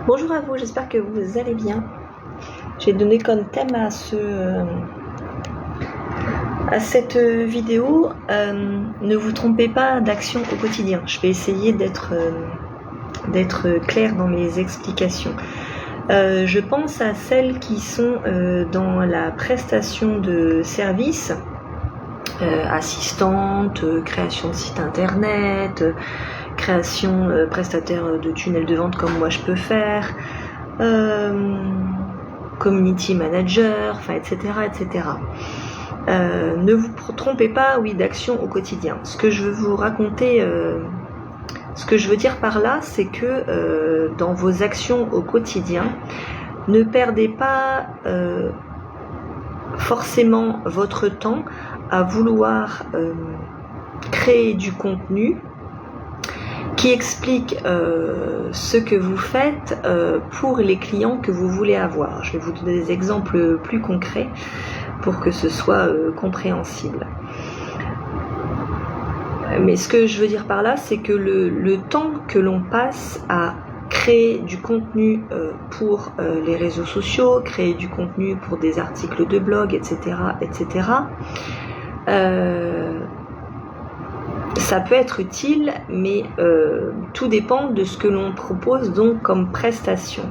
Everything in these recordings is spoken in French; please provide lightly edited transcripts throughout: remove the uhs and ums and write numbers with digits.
Bonjour à vous, j'espère que vous allez bien. J'ai donné comme thème à cette vidéo, ne vous trompez pas d'action au quotidien. Je vais essayer d'être claire dans mes explications. Je pense à celles qui sont dans la prestation de services, assistante, création de site internet, création prestataire de tunnels de vente comme moi je peux faire, community manager, enfin etc. etc. Ne vous trompez pas, oui, d'action au quotidien. Ce que je veux vous raconter, ce que je veux dire par là, c'est que dans vos actions au quotidien, ne perdez pas forcément votre temps à vouloir créer du contenu qui explique ce que vous faites pour les clients que vous voulez avoir. Je vais vous donner des exemples plus concrets pour que ce soit compréhensible. Mais ce que je veux dire par là, c'est que le temps que l'on passe à créer du contenu pour les réseaux sociaux, créer du contenu pour des articles de blog, etc., etc., ça peut être utile, mais tout dépend de ce que l'on propose donc comme prestation.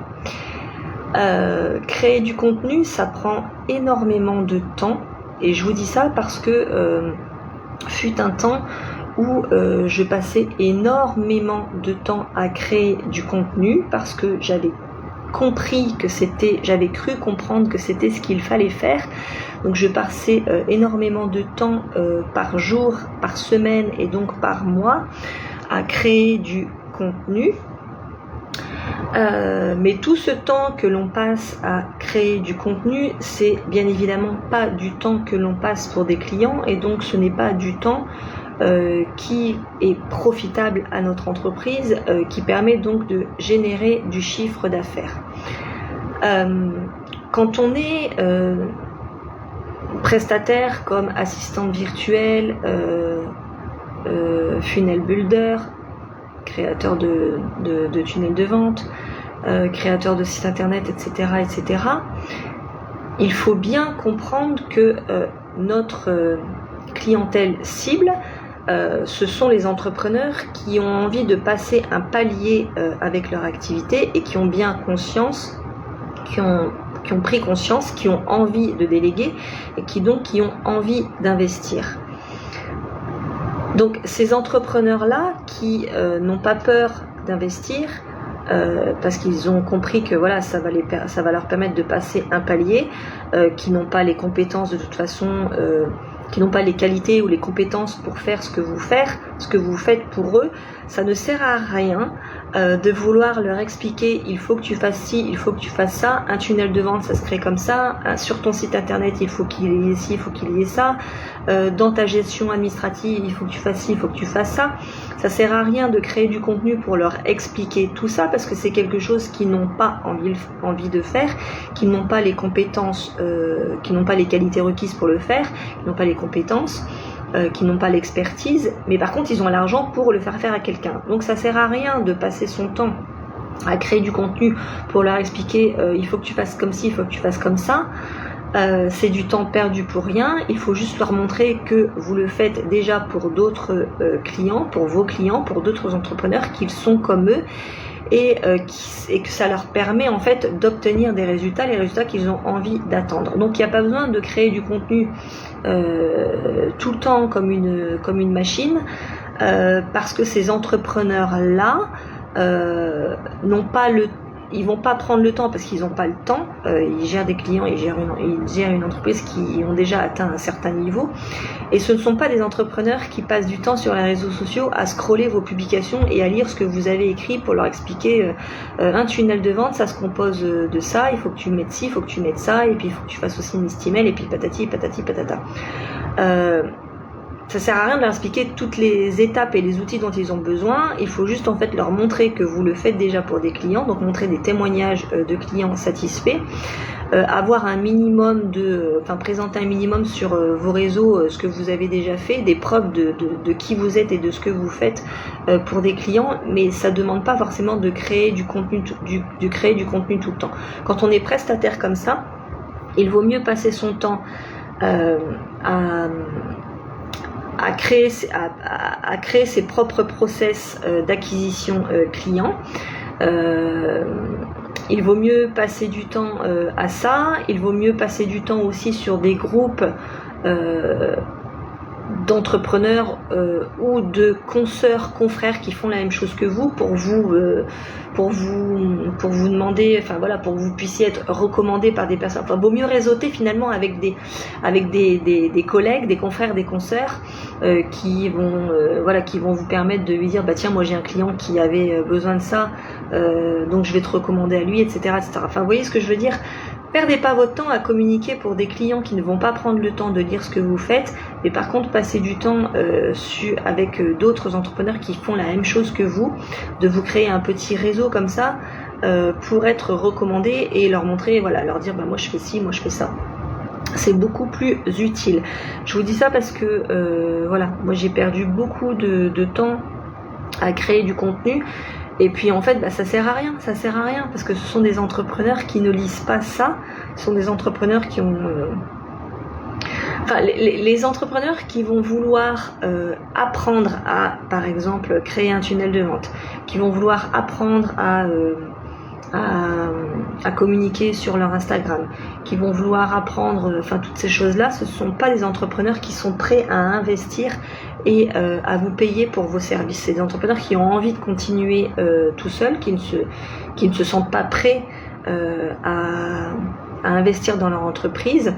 Créer du contenu, ça prend énormément de temps, et je vous dis ça parce que fut un temps où je passais énormément de temps à créer du contenu parce que j'avais cru comprendre que c'était ce qu'il fallait faire. Donc je passais énormément de temps par jour, par semaine et donc par mois à créer du contenu. Mais tout ce temps que l'on passe à créer du contenu, c'est bien évidemment pas du temps que l'on passe pour des clients, et donc ce n'est pas du temps qui est profitable à notre entreprise, qui permet donc de générer du chiffre d'affaires. Quand on est prestataire comme assistante virtuelle, funnel builder, créateur de tunnels de vente, créateur de sites internet, etc., etc., il faut bien comprendre que notre clientèle cible, ce sont les entrepreneurs qui ont envie de passer un palier avec leur activité et qui ont bien conscience, qui ont pris conscience, qui ont envie de déléguer et qui ont envie d'investir. Donc ces entrepreneurs-là qui n'ont pas peur d'investir, parce qu'ils ont compris que voilà, ça va leur permettre de passer un palier, qui n'ont pas les compétences de toute façon, qui n'ont pas les qualités ou les compétences pour faire ce que vous faites pour eux, ça ne sert à rien de vouloir leur expliquer il faut que tu fasses ci, il faut que tu fasses ça, un tunnel de vente ça se crée comme ça, sur ton site internet il faut qu'il y ait ci, il faut qu'il y ait ça, dans ta gestion administrative il faut que tu fasses ci, il faut que tu fasses ça. Ça sert à rien de créer du contenu pour leur expliquer tout ça parce que c'est quelque chose qu'ils n'ont pas envie de faire, qu'ils n'ont pas les compétences, qu'ils n'ont pas les qualités requises pour le faire, qu'ils n'ont pas les compétences, qui n'ont pas l'expertise, mais par contre ils ont l'argent pour le faire à quelqu'un. Donc ça sert à rien de passer son temps à créer du contenu pour leur expliquer il faut que tu fasses comme ci, il faut que tu fasses comme ça. C'est du temps perdu pour rien. Il faut juste leur montrer que vous le faites déjà pour d'autres clients, pour vos clients, pour d'autres entrepreneurs qui sont comme eux, et que ça leur permet en fait d'obtenir des résultats, les résultats qu'ils ont envie d'attendre. Donc il n'y a pas besoin de créer du contenu tout le temps comme une machine, parce que ces entrepreneurs-là ils vont pas prendre le temps parce qu'ils n'ont pas le temps. Ils gèrent des clients, ils gèrent une entreprise qui ont déjà atteint un certain niveau. Et ce ne sont pas des entrepreneurs qui passent du temps sur les réseaux sociaux à scroller vos publications et à lire ce que vous avez écrit pour leur expliquer un tunnel de vente, ça se compose de ça, il faut que tu mettes ci, il faut que tu mettes ça, et puis il faut que tu fasses aussi une liste email, et puis patati patata. ça sert à rien de leur expliquer toutes les étapes et les outils dont ils ont besoin. Il faut juste en fait leur montrer que vous le faites déjà pour des clients, donc montrer des témoignages de clients satisfaits, avoir un minimum présenter un minimum sur vos réseaux ce que vous avez déjà fait, des preuves de qui vous êtes et de ce que vous faites pour des clients, mais ça demande pas forcément de créer du contenu, créer du contenu tout le temps. Quand on est prestataire comme ça, il vaut mieux passer son temps à créer ses propres process d'acquisition client. Il vaut mieux passer du temps à ça, il vaut mieux passer du temps aussi sur des groupes d'entrepreneurs ou de consoeurs, confrères qui font la même chose que vous pour vous demander, enfin voilà, pour que vous puissiez être recommandé par des personnes. Enfin, vaut mieux réseauter finalement avec des collègues, des confrères, des consoeurs qui vont vous permettre de lui dire bah tiens, moi j'ai un client qui avait besoin de ça, donc je vais te recommander à lui, etc., etc. Enfin, vous voyez ce que je veux dire? Perdez pas votre temps à communiquer pour des clients qui ne vont pas prendre le temps de lire ce que vous faites, mais par contre passez du temps avec d'autres entrepreneurs qui font la même chose que vous, de vous créer un petit réseau comme ça pour être recommandé et leur montrer, voilà, leur dire bah moi je fais ci, moi je fais ça. C'est beaucoup plus utile. Je vous dis ça parce que voilà, moi j'ai perdu beaucoup de temps à créer du contenu. Et puis en fait, bah, ça sert à rien parce que ce sont des entrepreneurs qui ne lisent pas ça. Ce sont des entrepreneurs qui ont, les entrepreneurs qui vont vouloir apprendre à, par exemple, créer un tunnel de vente, qui vont vouloir apprendre à communiquer sur leur Instagram, qui vont vouloir apprendre, toutes ces choses-là, ce ne sont pas des entrepreneurs qui sont prêts à investir et à vous payer pour vos services. C'est des entrepreneurs qui ont envie de continuer tout seuls, qui ne se sentent pas prêts à investir dans leur entreprise,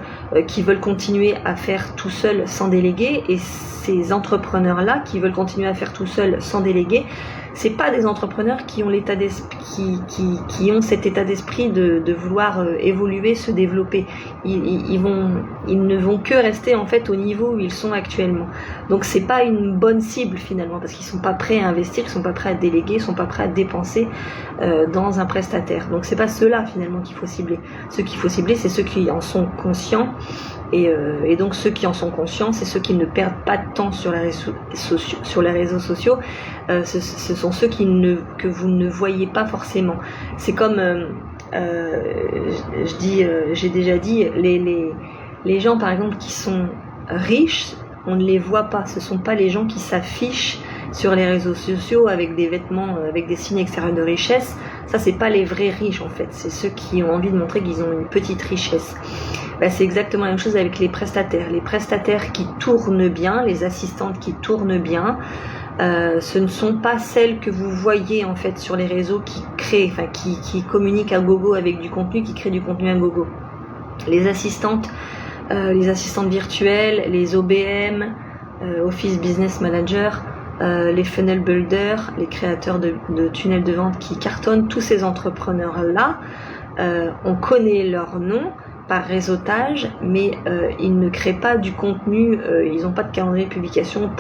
qui veulent continuer à faire tout seul sans déléguer. Et ces entrepreneurs-là qui veulent continuer à faire tout seul sans déléguer, c'est pas des entrepreneurs qui ont l'état d'esprit, qui ont cet état d'esprit de vouloir évoluer, se développer. Ils ne vont que rester en fait au niveau où ils sont actuellement. Donc c'est pas une bonne cible finalement, parce qu'ils sont pas prêts à investir, ils sont pas prêts à déléguer, ils sont pas prêts à dépenser dans un prestataire. Donc c'est pas ceux-là finalement qu'il faut cibler. Ceux qu'il faut cibler, c'est ceux qui en sont conscients. Et donc ceux qui en sont conscients, c'est ceux qui ne perdent pas de temps sur les réseaux sociaux. Ce sont ceux que vous ne voyez pas forcément. C'est comme, j'ai déjà dit, les gens par exemple qui sont riches, on ne les voit pas. Ce sont pas les gens qui s'affichent sur les réseaux sociaux avec des vêtements, avec des signes extérieurs de richesse. Ça, c'est pas les vrais riches en fait. C'est ceux qui ont envie de montrer qu'ils ont une petite richesse. Ben, c'est exactement la même chose avec les prestataires. Les prestataires qui tournent bien, les assistantes qui tournent bien, ce ne sont pas celles que vous voyez en fait sur les réseaux qui créent, qui communiquent à gogo avec du contenu, qui créent du contenu à gogo. Les assistantes virtuelles, les OBM, Office Business Manager, les funnel builders, les créateurs de tunnels de vente qui cartonnent, tous ces entrepreneurs-là, on connaît leur nom par réseautage, mais ils ne créent pas du contenu, ils n'ont pas de calendrier de publication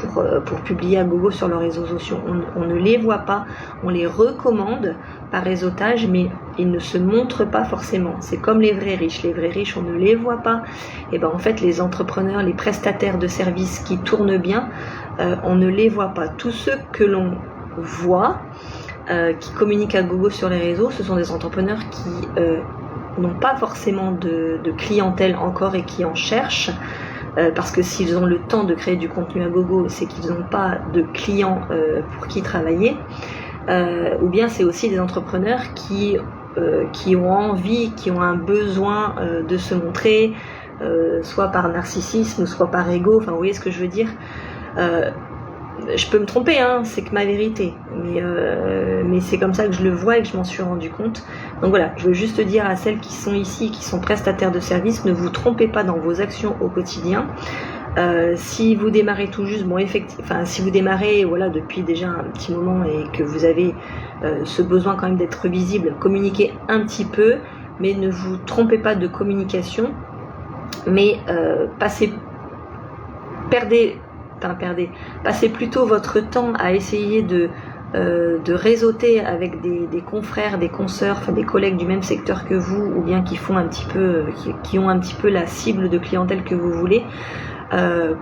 pour publier à gogo sur leurs réseaux sociaux. On ne les voit pas, on les recommande par réseautage, mais ils ne se montrent pas forcément. C'est comme les vrais riches. Les vrais riches, on ne les voit pas. Et ben en fait, les entrepreneurs, les prestataires de services qui tournent bien, on ne les voit pas. Tous ceux que l'on voit, qui communiquent à gogo sur les réseaux, ce sont des entrepreneurs qui n'ont pas forcément de clientèle encore et qui en cherchent, parce que s'ils ont le temps de créer du contenu à gogo, c'est qu'ils n'ont pas de clients pour qui travailler, ou bien c'est aussi des entrepreneurs qui ont envie, qui ont un besoin de se montrer, soit par narcissisme, soit par ego, vous voyez ce que je veux dire. Je peux me tromper, hein, c'est que ma vérité, mais c'est comme ça que je le vois et que je m'en suis rendu compte. Donc voilà, je veux juste dire à celles qui sont ici, qui sont prestataires de services, ne vous trompez pas dans vos actions au quotidien. Si vous démarrez tout juste, si vous démarrez depuis déjà un petit moment et que vous avez ce besoin quand même d'être visible, communiquez un petit peu, mais ne vous trompez pas de communication, mais perdez un perdez. Passez plutôt votre temps à essayer de réseauter avec des confrères, des consoeurs, enfin des collègues du même secteur que vous, ou bien qui font un petit peu, qui ont un petit peu la cible de clientèle que vous voulez,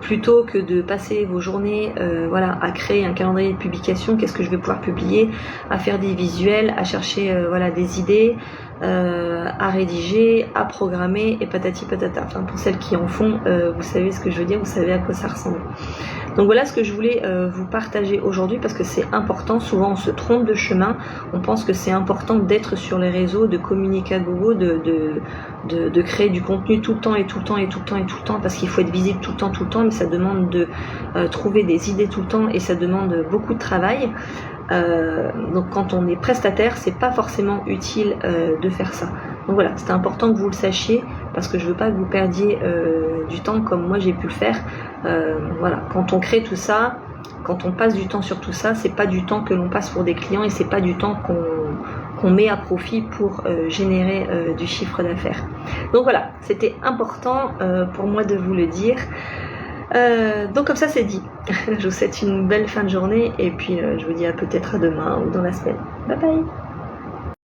plutôt que de passer vos journées voilà, à créer un calendrier de publication, qu'est-ce que je vais pouvoir publier, à faire des visuels, à chercher voilà, des idées, à rédiger, à programmer et patati patata. Enfin, pour celles qui en font, vous savez ce que je veux dire, vous savez à quoi ça ressemble. Donc voilà ce que je voulais vous partager aujourd'hui, parce que c'est important. Souvent on se trompe de chemin, on pense que c'est important d'être sur les réseaux, de communiquer à gogo, de créer du contenu tout le temps et tout le temps et tout le temps et tout le temps, parce qu'il faut être visible tout le temps, mais ça demande de trouver des idées tout le temps et ça demande beaucoup de travail. Donc quand on est prestataire, c'est pas forcément utile de faire ça. Donc voilà, c'est important que vous le sachiez, parce que je veux pas que vous perdiez du temps comme moi j'ai pu le faire. Voilà, quand on crée tout ça, quand on passe du temps sur tout ça, c'est pas du temps que l'on passe pour des clients et c'est pas du temps qu'on met à profit pour générer du chiffre d'affaires. Donc voilà, c'était important pour moi de vous le dire. Donc comme ça c'est dit. Je vous souhaite une belle fin de journée et puis je vous dis à peut-être à demain ou dans la semaine. Bye bye.